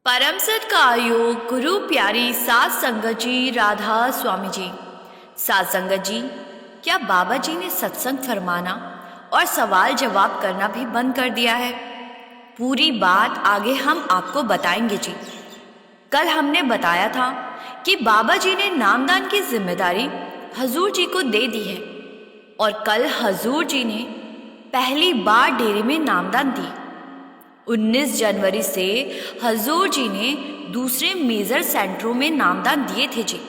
परम सत्कारयोग गुरु प्यारी सात संगत जी, राधा स्वामी जी। सात संगत जी, क्या बाबा जी ने सत्संग फरमाना और सवाल जवाब करना भी बंद कर दिया है? पूरी बात आगे हम आपको बताएंगे जी। कल हमने बताया था कि बाबा जी ने नामदान की जिम्मेदारी हजूर जी को दे दी है और कल हजूर जी ने पहली बार डेरे में नामदान दी। 19 जनवरी से हजूर जी ने दूसरे मेजर सेंटरों में नामदान दिए थे जी।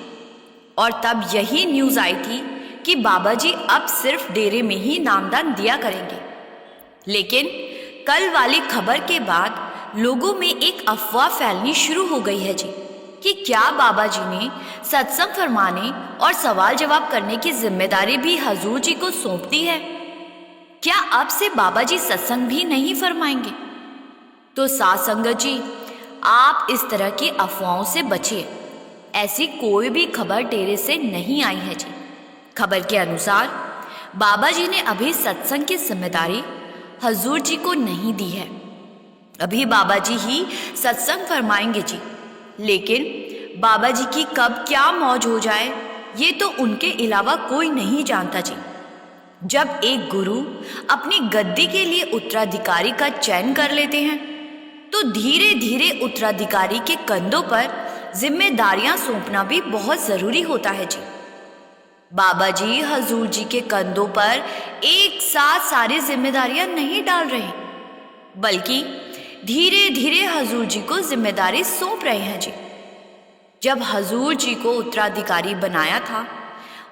और तब यही न्यूज़ आई थी कि बाबा जी अब सिर्फ डेरे में ही नामदान दिया करेंगे। लेकिन कल वाली खबर के बाद लोगों में एक अफवाह फैलनी शुरू हो गई है जी कि क्या बाबा जी ने सत्संग फरमाने और सवाल जवाब करने की जिम्मेदारी भी हजूर जी को सौंप दी है। क्या अब से बाबा जी सत्संग भी नहीं फरमाएंगे? तो सात संगत जी, आप इस तरह की अफवाहों से बचिए। ऐसी कोई भी खबर डेरे से नहीं आई है जी। खबर के अनुसार बाबा जी ने अभी सत्संग की जिम्मेदारी हजूर जी को नहीं दी है। अभी बाबा जी ही सत्संग फरमाएंगे जी। लेकिन बाबा जी की कब क्या मौज हो जाए ये तो उनके अलावा कोई नहीं जानता जी। जब एक गुरु अपनी गद्दी के लिए उत्तराधिकारी का चयन कर लेते हैं तो धीरे धीरे उत्तराधिकारी के कंधों पर जिम्मेदारियां सौंपना भी बहुत जरूरी होता है जी। बाबा जी हजूर जी के कंधों पर एक साथ सारी जिम्मेदारियां नहीं डाल रहे, बल्कि धीरे धीरे हजूर जी को जिम्मेदारी सौंप रहे हैं जी। जब हजूर जी को उत्तराधिकारी बनाया था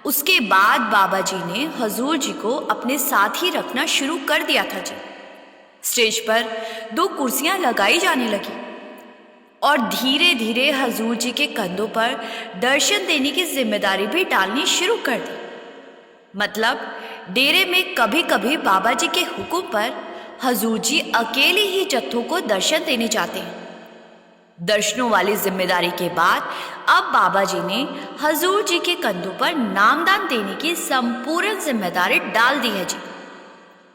उसके बाद बाबा जी ने हजूर जी को अपने साथ ही रखना शुरू कर दिया था जी। स्टेज पर 2 कुर्सियां लगाई जाने लगी और धीरे धीरे हजूर जी के कंधों पर दर्शन देने की जिम्मेदारी भी डालनी शुरू कर दी। मतलब डेरे में कभी कभी बाबा जी के हुक्म पर हजूर जी अकेले ही जत्थों को दर्शन देने जाते हैं। दर्शनों वाली जिम्मेदारी के बाद अब बाबा जी ने हजूर जी के कंधों पर नामदान देने की संपूर्ण जिम्मेदारी डाल दी है जी।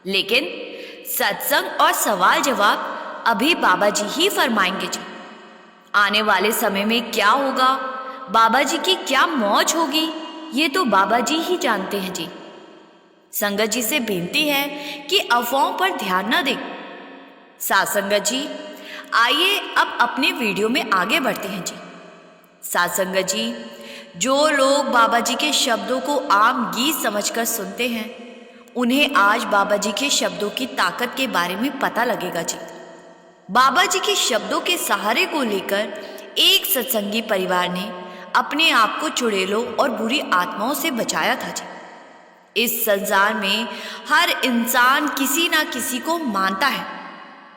लेकिन सत्संग और सवाल जवाब अभी बाबा जी ही फरमाएंगे जी। आने वाले समय में क्या होगा, बाबा जी की क्या मौज होगी, ये तो बाबा जी ही जानते हैं जी। संगत जी से बेनती है कि अफवाहों पर ध्यान न दें। सात संगत जी, आइए अब अपने वीडियो में आगे बढ़ते हैं जी। सात संगत जी, जो लोग बाबा जी के शब्दों को आम गीत समझकर सुनते हैं उन्हें आज बाबा जी के शब्दों की ताकत के बारे में पता लगेगा जी। बाबा जी के शब्दों के सहारे को लेकर एक सत्संगी परिवार ने अपने आप को चुड़ैलों और बुरी आत्माओं से बचाया था जी। इस संसार में हर इंसान किसी ना किसी को मानता है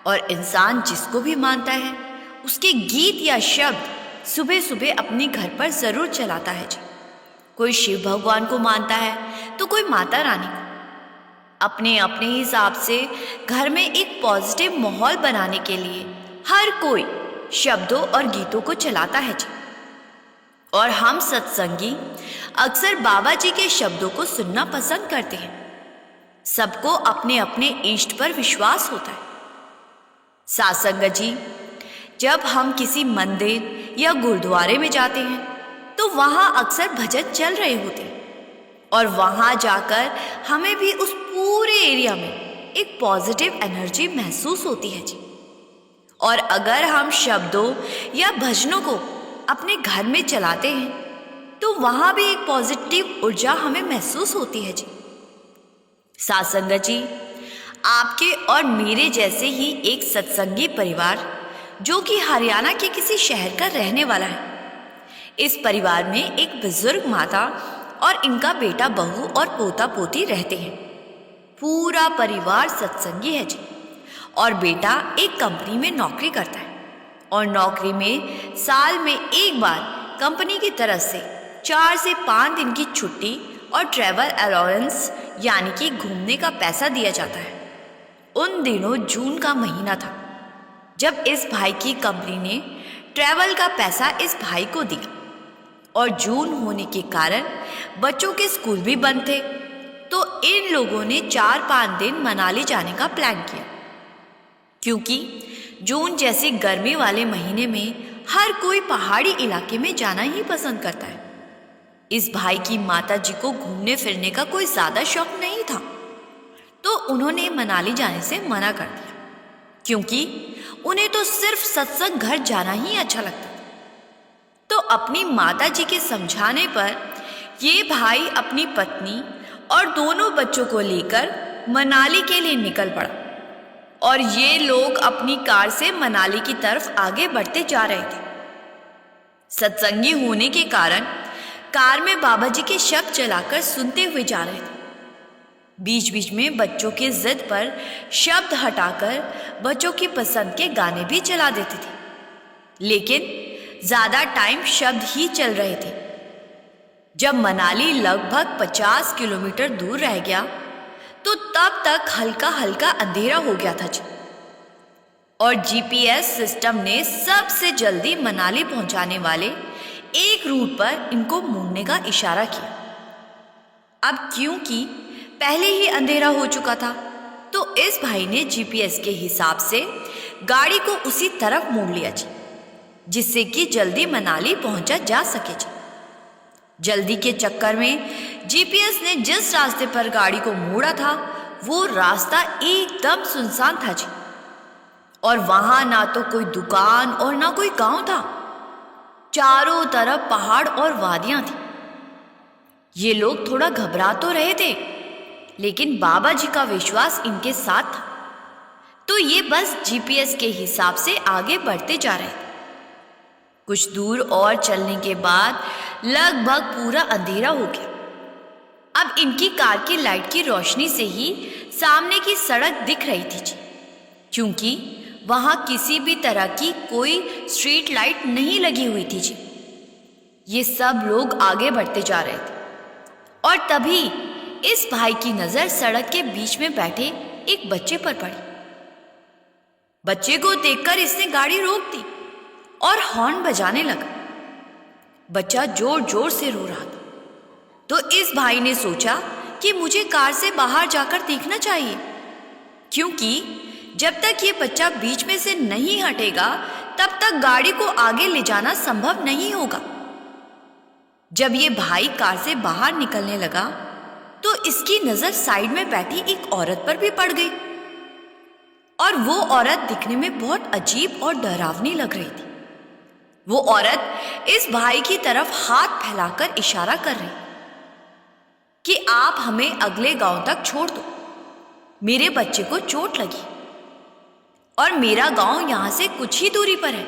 और इंसान जिसको भी मानता है उसके गीत या शब्द सुबह सुबह अपने घर पर जरूर चलाता है जी। कोई शिव भगवान को मानता है तो कोई माता रानी को। अपने अपने हिसाब से घर में एक पॉजिटिव माहौल बनाने के लिए हर कोई शब्दों और गीतों को चलाता है जी। और हम सत्संगी अक्सर बाबा जी के शब्दों को सुनना पसंद करते हैं। सबको अपने अपने इष्ट पर विश्वास होता है। सात संगत जी, जब हम किसी मंदिर या गुरुद्वारे में जाते हैं तो वहां अक्सर भजन चल रहे होते हैं और वहां जाकर हमें भी उस पूरे एरिया में एक पॉजिटिव एनर्जी महसूस होती है जी। और अगर हम शब्दों या भजनों को अपने घर में चलाते हैं तो वहां भी एक पॉजिटिव ऊर्जा हमें महसूस होती है जी। सात संगत जी, आपके और मेरे जैसे ही एक सत्संगी परिवार जो कि हरियाणा के किसी शहर का रहने वाला है। इस परिवार में एक बुजुर्ग माता और इनका बेटा बहू और पोता पोती रहते हैं। पूरा परिवार सत्संगी है जी। और बेटा एक कंपनी में नौकरी करता है और नौकरी में साल में एक बार कंपनी की तरफ से 4 से 5 दिन की छुट्टी और ट्रैवल अलाउंस यानी कि घूमने का पैसा दिया जाता है। उन दिनों जून का महीना था जब इस भाई की कंपनी ने ट्रैवल का पैसा इस भाई को दिया और जून होने के कारण बच्चों के स्कूल भी बंद थे तो इन लोगों ने 4-5 दिन मनाली जाने का प्लान किया, क्योंकि जून जैसे गर्मी वाले महीने में हर कोई पहाड़ी इलाके में जाना ही पसंद करता है। इस भाई की माता जी को घूमने फिरने का कोई ज्यादा शौक नहीं था, तो उन्होंने मनाली जाने से मना कर दिया, क्योंकि उन्हें तो सिर्फ सत्संग घर जाना ही अच्छा लगता था। तो अपनी माता जी के समझाने पर ये भाई अपनी पत्नी और दोनों बच्चों को लेकर मनाली के लिए निकल पड़ा और ये लोग अपनी कार से मनाली की तरफ आगे बढ़ते जा रहे थे। सत्संगी होने के कारण कार में बाबा जी के शब्द चलाकर सुनते हुए जा रहे थे। बीच बीच में बच्चों के जिद पर शब्द हटाकर बच्चों की पसंद के गाने भी चला देते थे, लेकिन ज्यादा टाइम शब्द ही चल रहे थे। जब मनाली लगभग 50 किलोमीटर दूर रह गया तो तब तक हल्का हल्का अंधेरा हो गया था जी, और जीपीएस सिस्टम ने सबसे जल्दी मनाली पहुंचाने वाले एक रूट पर इनको मुड़ने का इशारा किया। अब क्योंकि पहले ही अंधेरा हो चुका था, तो इस भाई ने जीपीएस के हिसाब से गाड़ी को उसी तरफ मोड़ लिया जी, जिससे कि जल्दी मनाली पहुंचा जा सके जी। जल्दी के चक्कर में जीपीएस ने जिस रास्ते पर गाड़ी को मोड़ा था वो रास्ता एकदम सुनसान था जी, और वहां ना तो कोई दुकान और ना कोई गांव था। चारों तरफ पहाड़ और वादियां थी। ये लोग थोड़ा घबरा तो रहे थे, लेकिन बाबा जी का विश्वास इनके साथ था, तो ये बस जीपीएस के हिसाब से आगे बढ़ते जा रहे थे। कुछ दूर और चलने के बाद लगभग पूरा अंधेरा हो गया। अब इनकी कार की लाइट की रोशनी से ही सामने की सड़क दिख रही थी जी, क्योंकि वहां किसी भी तरह की कोई स्ट्रीट लाइट नहीं लगी हुई थी जी। ये सब लोग आगे बढ़ते जा रहे थे, और तभी इस भाई की नजर सड़क के बीच में बैठे एक बच्चे पर पड़ी। बच्चे को देखकर इसने गाड़ी रोक दी और हॉर्न बजाने लगा। बच्चा जोर जोर से रो रहा था, तो इस भाई ने सोचा कि मुझे कार से बाहर जाकर देखना चाहिए, क्योंकि जब तक ये बच्चा बीच में से नहीं हटेगा तब तक गाड़ी को आगे ले जाना संभव नहीं होगा। जब ये भाई कार से बाहर निकलने लगा तो इसकी नजर साइड में बैठी एक औरत पर भी पड़ गई, और वो औरत दिखने में बहुत अजीब और डरावनी लग रही थी। वो औरत इस भाई की तरफ हाथ फैलाकर इशारा कर रही कि आप हमें अगले गांव तक छोड़ दो, मेरे बच्चे को चोट लगी और मेरा गांव यहां से कुछ ही दूरी पर है।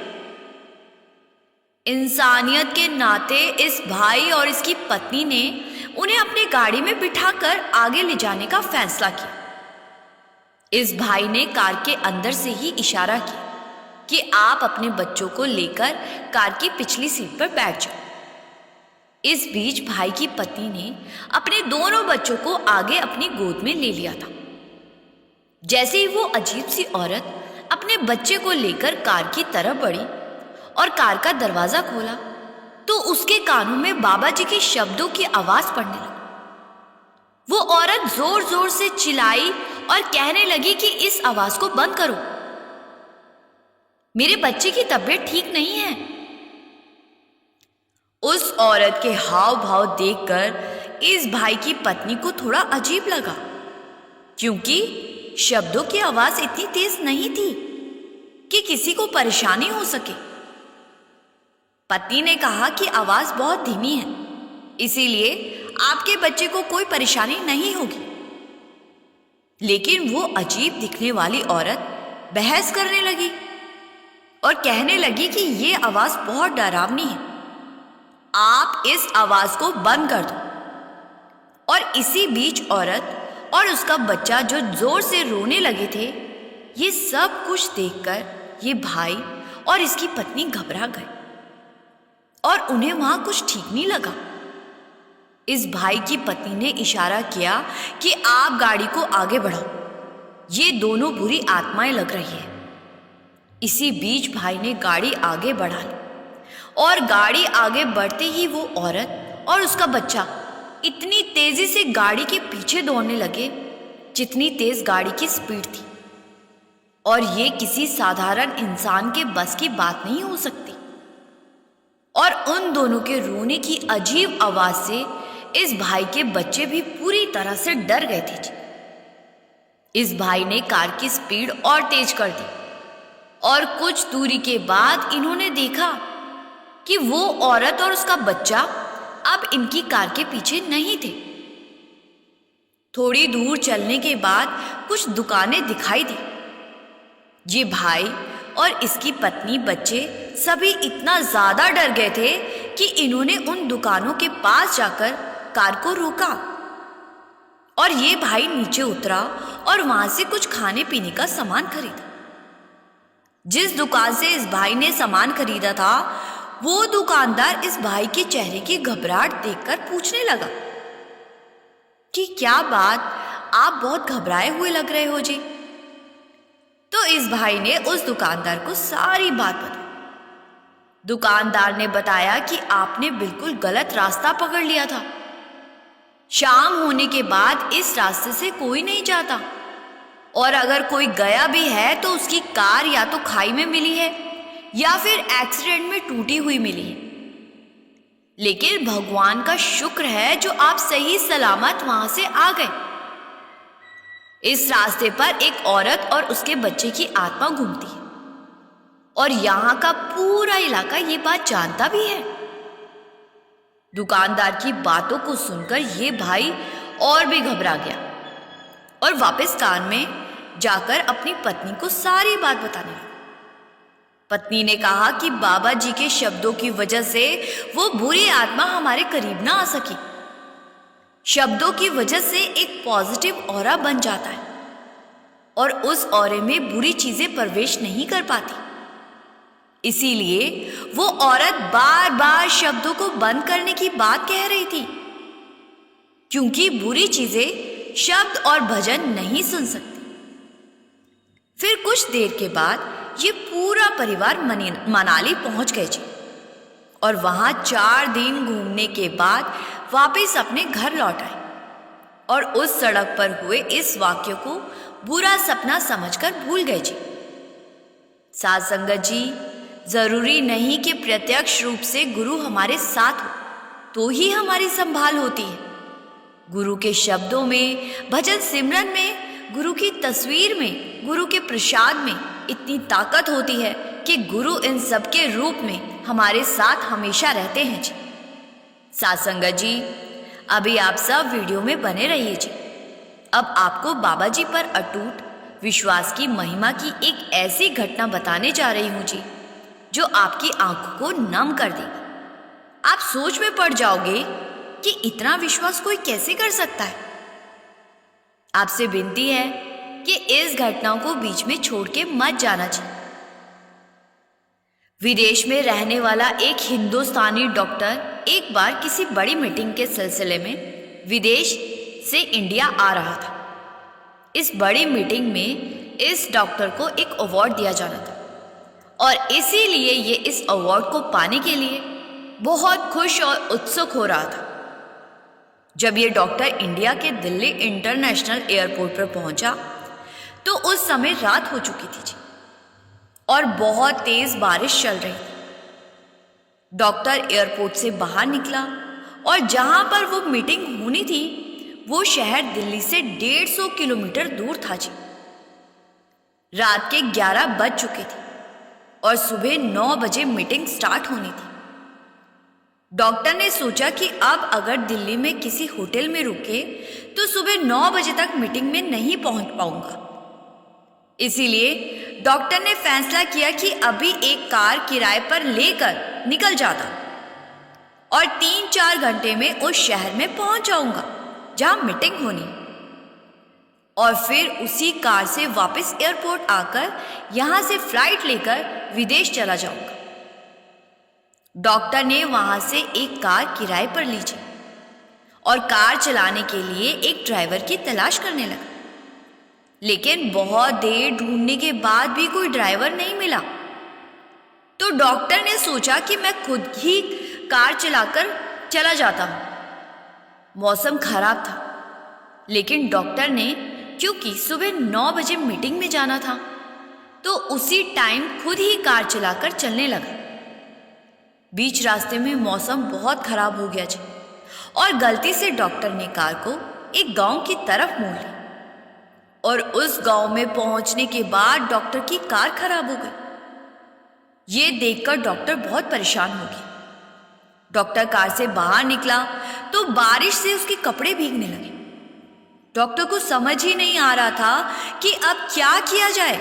इंसानियत के नाते इस भाई और इसकी पत्नी ने उन्हें अपनी गाड़ी में बिठाकर आगे ले जाने का फैसला किया। इस भाई ने कार के अंदर से ही इशारा किया कि आप अपने बच्चों को लेकर कार की पिछली सीट पर बैठ जाओ। इस बीच भाई की पत्नी ने अपने दोनों बच्चों को आगे अपनी गोद में ले लिया था। जैसे ही वो अजीब सी औरत अपने बच्चे को लेकर कार की तरफ बढ़ी और कार का दरवाजा खोला, तो उसके कानों में बाबा जी के शब्दों की आवाज पड़ने लगी। वो औरत जोर जोर से चिल्लाई और कहने लगी कि इस आवाज को बंद करो, मेरे बच्चे की तबीयत ठीक नहीं है। उस औरत के हाव भाव देखकर इस भाई की पत्नी को थोड़ा अजीब लगा, क्योंकि शब्दों की आवाज इतनी तेज नहीं थी कि किसी को परेशानी हो सके। पत्नी ने कहा कि आवाज बहुत धीमी है, इसीलिए आपके बच्चे को कोई परेशानी नहीं होगी। लेकिन वो अजीब दिखने वाली औरत बहस करने लगी और कहने लगी कि ये आवाज बहुत डरावनी है, आप इस आवाज को बंद कर दो। और इसी बीच औरत और उसका बच्चा जो जोर से रोने लगे थे, ये सब कुछ देखकर ये भाई और इसकी पत्नी घबरा गए और उन्हें वहां कुछ ठीक नहीं लगा। इस भाई की पत्नी ने इशारा किया कि आप गाड़ी को आगे बढ़ाओ, ये दोनों बुरी आत्माएं लग रही है। इसी बीच भाई ने गाड़ी आगे बढ़ा ली, और गाड़ी आगे बढ़ते ही वो औरत और उसका बच्चा इतनी तेजी से गाड़ी के पीछे दौड़ने लगे जितनी तेज गाड़ी की स्पीड थी। और ये किसी साधारण इंसान के बस की बात नहीं हो सकती। और उन दोनों के रोने की अजीब आवाज से इस भाई के बच्चे भी पूरी तरह से डर गए थे। इस भाई ने कार की स्पीड और तेज कर दी और कुछ दूरी के बाद इन्होंने देखा कि वो औरत और उसका बच्चा अब इनकी कार के पीछे नहीं थे। थोड़ी दूर चलने के बाद कुछ दुकानें दिखाई दी। ये भाई और इसकी पत्नी बच्चे सभी इतना ज्यादा डर गए थे कि इन्होंने उन दुकानों के पास जाकर कार को रोका और ये भाई नीचे उतरा और वहां से कुछ खाने पीने का सामान खरीदा। जिस दुकान से इस भाई ने सामान खरीदा था वो दुकानदार इस भाई के चेहरे की घबराहट देखकर पूछने लगा कि क्या बात, आप बहुत घबराए हुए लग रहे हो जी। तो इस भाई ने उस दुकानदार को सारी बात बताई। दुकानदार ने बताया कि आपने बिल्कुल गलत रास्ता पकड़ लिया था। शाम होने के बाद इस रास्ते से कोई नहीं जाता और अगर कोई गया भी है तो उसकी कार या तो खाई में मिली है या फिर एक्सीडेंट में टूटी हुई मिली है। लेकिन भगवान का शुक्र है जो आप सही सलामत वहां से आ गए। इस रास्ते पर एक औरत और उसके बच्चे की आत्मा घूमती है और यहाँ का पूरा इलाका ये बात जानता भी है। दुकानदार की बातों को सुनकर ये भाई और भी घबरा गया और वापस कार में जाकर अपनी पत्नी को सारी बात बताने लगा। पत्नी ने कहा कि बाबा जी के शब्दों की वजह से वो बुरी आत्मा हमारे करीब ना आ सकी। शब्दों की वजह से एक पॉजिटिव ऑरा बन जाता है और उस ऑरे में बुरी चीजें प्रवेश नहीं कर पाती। इसीलिए वो औरत बार बार शब्दों को बंद करने की बात कह रही थी, क्योंकि बुरी चीजें शब्द और भजन नहीं सुन सकती। फिर कुछ देर के बाद ये पूरा परिवार मनाली पहुंच गए जी और वहां 4 दिन घूमने के बाद वापस अपने घर लौट आए और उस सड़क पर हुए इस वाक्य को बुरा सपना समझकर भूल गए जी। साध संगत जी, जरूरी नहीं कि प्रत्यक्ष रूप से गुरु हमारे साथ हो तो ही हमारी संभाल होती है। गुरु के शब्दों में, भजन सिमरन में, गुरु की तस्वीर में, गुरु के प्रसाद में इतनी ताकत होती है कि गुरु इन सब के रूप में हमारे साथ हमेशा रहते हैं जी। साध संगत जी, अभी आप सब वीडियो में बने रहिए जी। अब आपको बाबा जी पर अटूट विश्वास की महिमा की एक ऐसी घटना बताने जा रही हूं जी जो आपकी आंखों को नम कर देगी। आप सोच में पड़ जाओगे कि इतना विश्वास कोई कैसे कर सकता है। आपसे विनती है कि इस घटना को बीच में छोड़ के मत जाना चाहिए। विदेश में रहने वाला एक हिंदुस्तानी डॉक्टर एक बार किसी बड़ी मीटिंग के सिलसिले में विदेश से इंडिया आ रहा था। इस बड़ी मीटिंग में इस डॉक्टर को एक अवार्ड दिया जाना था और इसीलिए ये इस अवार्ड को पाने के लिए बहुत खुश और उत्सुक हो रहा था। जब ये डॉक्टर इंडिया के दिल्ली इंटरनेशनल एयरपोर्ट पर पहुंचा तो उस समय रात हो चुकी थी जी और बहुत तेज बारिश चल रही थी। डॉक्टर एयरपोर्ट से बाहर निकला और जहां पर वो मीटिंग होनी थी वो शहर दिल्ली से 150 किलोमीटर दूर था जी। रात के 11 बज चुके थे और सुबह 9 बजे मीटिंग स्टार्ट होनी थी। डॉक्टर ने सोचा कि अब अगर दिल्ली में किसी होटल में रुके तो सुबह 9 बजे तक मीटिंग में नहीं पहुंच पाऊंगा। इसीलिए डॉक्टर ने फैसला किया कि अभी एक कार किराए पर लेकर निकल जाता और 3-4 घंटे में उस शहर में पहुंच जाऊंगा जहां मीटिंग होनी और फिर उसी कार से वापस एयरपोर्ट आकर यहां से फ्लाइट लेकर विदेश चला जाऊंगा। डॉक्टर ने वहां से एक कार किराए पर ली और कार चलाने के लिए एक ड्राइवर की तलाश करने लगा। लेकिन बहुत देर ढूंढने के बाद भी कोई ड्राइवर नहीं मिला तो डॉक्टर ने सोचा कि मैं खुद ही कार चलाकर चला जाता हूं। मौसम खराब था लेकिन डॉक्टर ने, क्योंकि सुबह 9 बजे मीटिंग में जाना था, तो उसी टाइम खुद ही कार चलाकर चलने लगा। बीच रास्ते में मौसम बहुत खराब हो गया जी और गलती से डॉक्टर ने कार को एक गांव की तरफ मोड़ ली और उस गांव में पहुंचने के बाद डॉक्टर की कार खराब हो गई। ये देखकर डॉक्टर बहुत परेशान हो गया। डॉक्टर कार से बाहर निकला तो बारिश से उसके कपड़े भीगने लगे। डॉक्टर को समझ ही नहीं आ रहा था कि अब क्या किया जाए।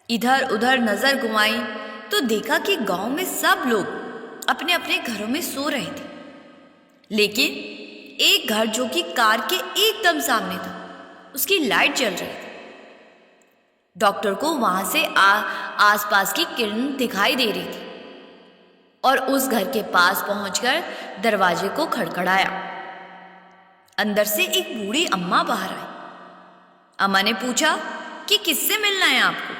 इधर उधर नजर घुमाई तो देखा कि गांव में सब लोग अपने अपने घरों में सो रहे थे, लेकिन एक घर जो कि कार के एकदम सामने था, उसकी लाइट जल रही थी। डॉक्टर को वहां से आसपास की किरण दिखाई दे रही थी और उस घर के पास पहुंचकर दरवाजे को खड़खड़ाया। अंदर से एक बूढ़ी अम्मा बाहर आई। अम्मा ने पूछा कि किससे मिलना है आपको?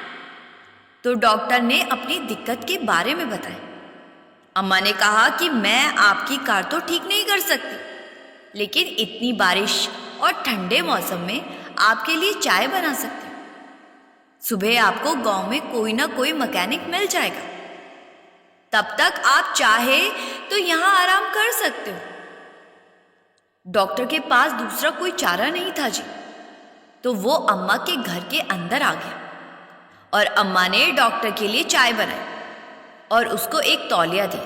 तो डॉक्टर ने अपनी दिक्कत के बारे में बताया। अम्मा ने कहा कि मैं आपकी कार तो ठीक नहीं कर सकती, लेकिन इतनी बारिश और ठंडे मौसम में आपके लिए चाय बना सकती हूँ। सुबह आपको गांव में कोई ना कोई मैकेनिक मिल जाएगा, तब तक आप चाहे तो यहां आराम कर सकते हो। डॉक्टर के पास दूसरा कोई चारा नहीं था जी, तो वो अम्मा के घर के अंदर आ गया और अम्मा ने डॉक्टर के लिए चाय बनाई और उसको एक तौलिया दी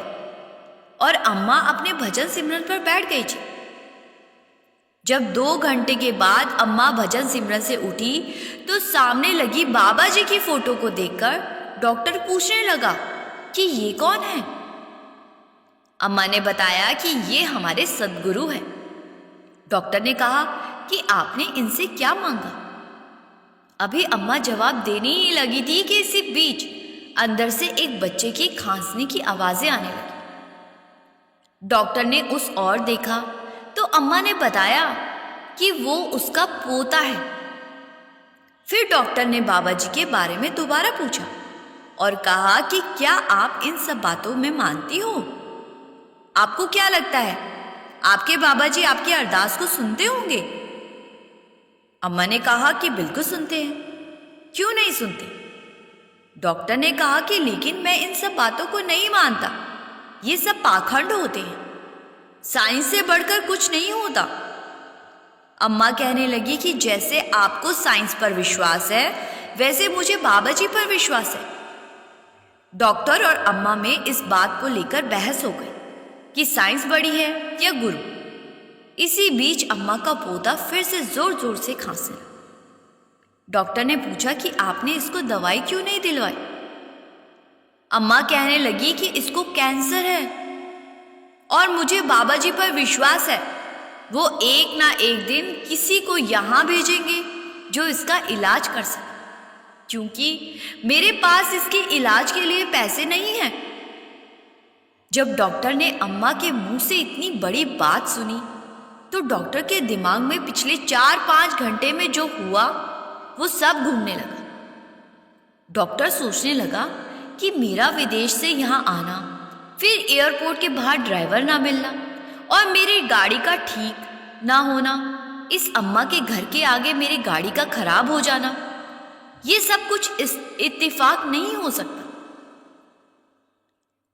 और अम्मा अपने भजन सिमरन पर बैठ गई थी। जब 2 घंटे के बाद अम्मा भजन सिमरन से उठी तो सामने लगी बाबा जी की फोटो को देखकर डॉक्टर पूछने लगा कि ये कौन है? अम्मा ने बताया कि ये हमारे सद्गुरु हैं। डॉक्टर ने कहा कि आपने इनसे क्या मांगा? अभी अम्मा जवाब देने ही लगी थी कि इसी बीच अंदर से एक बच्चे की खांसने की आवाजें आने लगी। डॉक्टर ने उस ओर देखा तो अम्मा ने बताया कि वो उसका पोता है। फिर डॉक्टर ने बाबा जी के बारे में दोबारा पूछा और कहा कि क्या आप इन सब बातों में मानती हो? आपको क्या लगता है, आपके बाबा जी आपकी अरदास को सुनते होंगे? अम्मा ने कहा कि बिल्कुल सुनते हैं, क्यों नहीं सुनते? डॉक्टर ने कहा कि लेकिन मैं इन सब बातों को नहीं मानता, ये सब पाखंड होते हैं, साइंस से बढ़कर कुछ नहीं होता। अम्मा कहने लगी कि जैसे आपको साइंस पर विश्वास है, वैसे मुझे बाबा जी पर विश्वास है। डॉक्टर और अम्मा में इस बात को लेकर बहस हो गई कि साइंस बड़ी है या गुरु। इसी बीच अम्मा का पोता फिर से जोर जोर से खांसने लगा। डॉक्टर ने पूछा कि आपने इसको दवाई क्यों नहीं दिलवाई? अम्मा कहने लगी कि इसको कैंसर है और मुझे बाबा जी पर विश्वास है, वो एक ना एक दिन किसी को यहां भेजेंगे जो इसका इलाज कर सके, क्योंकि मेरे पास इसके इलाज के लिए पैसे नहीं हैं। जब डॉक्टर ने अम्मा के मुंह से इतनी बड़ी बात सुनी तो डॉक्टर के दिमाग में पिछले 4-5 घंटे में जो हुआ वो सब घूमने लगा। डॉक्टर सोचने लगा कि मेरा विदेश से यहाँ आना, फिर एयरपोर्ट के बाहर ड्राइवर ना मिलना और मेरी गाड़ी का ठीक ना होना, इस अम्मा के घर के आगे मेरी गाड़ी का खराब हो जाना, ये सब कुछ इत्तेफाक नहीं हो सकता।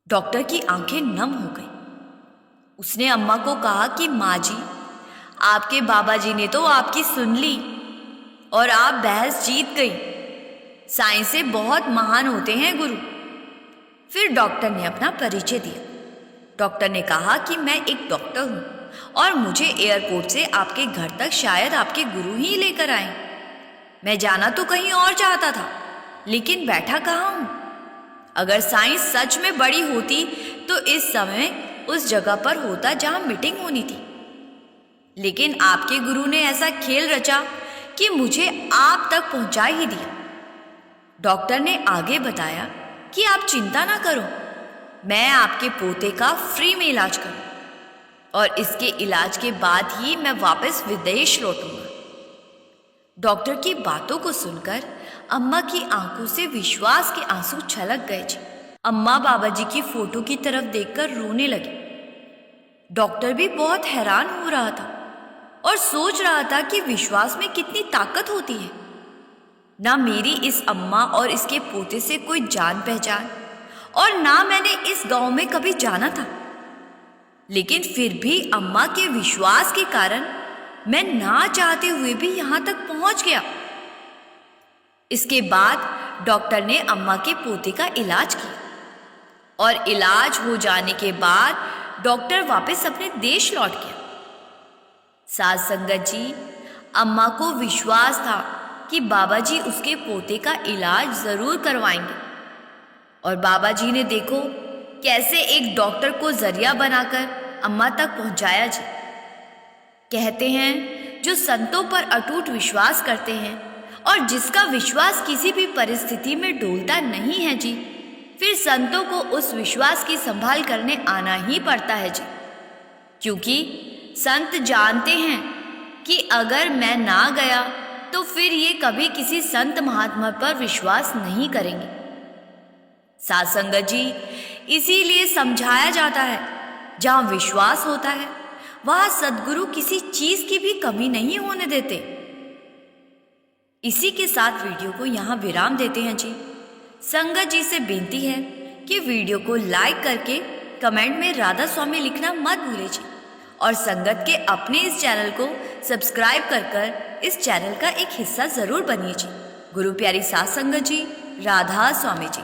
डॉक्टर की आंखें नम हो गई। उसने अम्मा को कहा कि माँ जी, आपके बाबा जी ने तो आपकी सुन ली और आप बहस जीत गई। साइंस से बहुत महान होते हैं गुरु। फिर डॉक्टर ने अपना परिचय दिया। डॉक्टर ने कहा कि मैं एक डॉक्टर हूँ और मुझे एयरपोर्ट से आपके घर तक शायद आपके गुरु ही लेकर आए। मैं जाना तो कहीं और चाहता था, लेकिन बैठा कहाँ हूँ? अगर साइंस सच में बड़ी होती तो इस समय उस जगह पर होता जहाँ मीटिंग होनी थी, लेकिन आपके गुरु ने ऐसा खेल रचा कि मुझे आप तक पहुंचा ही दिया। डॉक्टर ने आगे बताया कि आप चिंता ना करो, मैं आपके पोते का फ्री में इलाज करूं और इसके इलाज के बाद ही मैं वापस विदेश लौटूंगा। डॉक्टर की बातों को सुनकर अम्मा की आंखों से विश्वास के आंसू छलक गए जी। अम्मा बाबा जी की फोटो की तरफ देखकर रोने लगी। डॉक्टर भी बहुत हैरान हो रहा था और सोच रहा था कि विश्वास में कितनी ताकत होती है। ना मेरी इस अम्मा और इसके पोते से कोई जान पहचान, और ना मैंने इस गांव में कभी जाना था। लेकिन फिर भी अम्मा के विश्वास के कारण मैं ना चाहते हुए भी यहां तक पहुंच गया। इसके बाद डॉक्टर ने अम्मा के पोते का इलाज किया और इलाज हो जाने के बाद डॉक्टर वापस अपने देश लौट गया। साध संगत जी, अम्मा को विश्वास था कि बाबा जी उसके पोते का इलाज जरूर करवाएंगे, और बाबा जी ने देखो कैसे एक डॉक्टर को जरिया बनाकर अम्मा तक पहुंचाया जी। कहते हैं जो संतों पर अटूट विश्वास करते हैं और जिसका विश्वास किसी भी परिस्थिति में डोलता नहीं है जी, फिर संतों को उस विश्वास की संभाल करने आना ही पड़ता है जी। क्योंकि संत जानते हैं कि अगर मैं ना गया तो फिर ये कभी किसी संत महात्मा पर विश्वास नहीं करेंगे। साध संगत जी, इसीलिए समझाया जाता है जहां विश्वास होता है वहां सद्गुरु किसी चीज की भी कमी नहीं होने देते। इसी के साथ वीडियो को यहाँ विराम देते हैं जी। संगत जी से बेनती है कि वीडियो को लाइक करके कमेंट में राधा स्वामी लिखना मत भूलिए जी, और संगत के अपने इस चैनल को सब्सक्राइब कर इस चैनल का एक हिस्सा जरूर बनिए जी। गुरु प्यारी साध संगत जी, राधा स्वामी जी।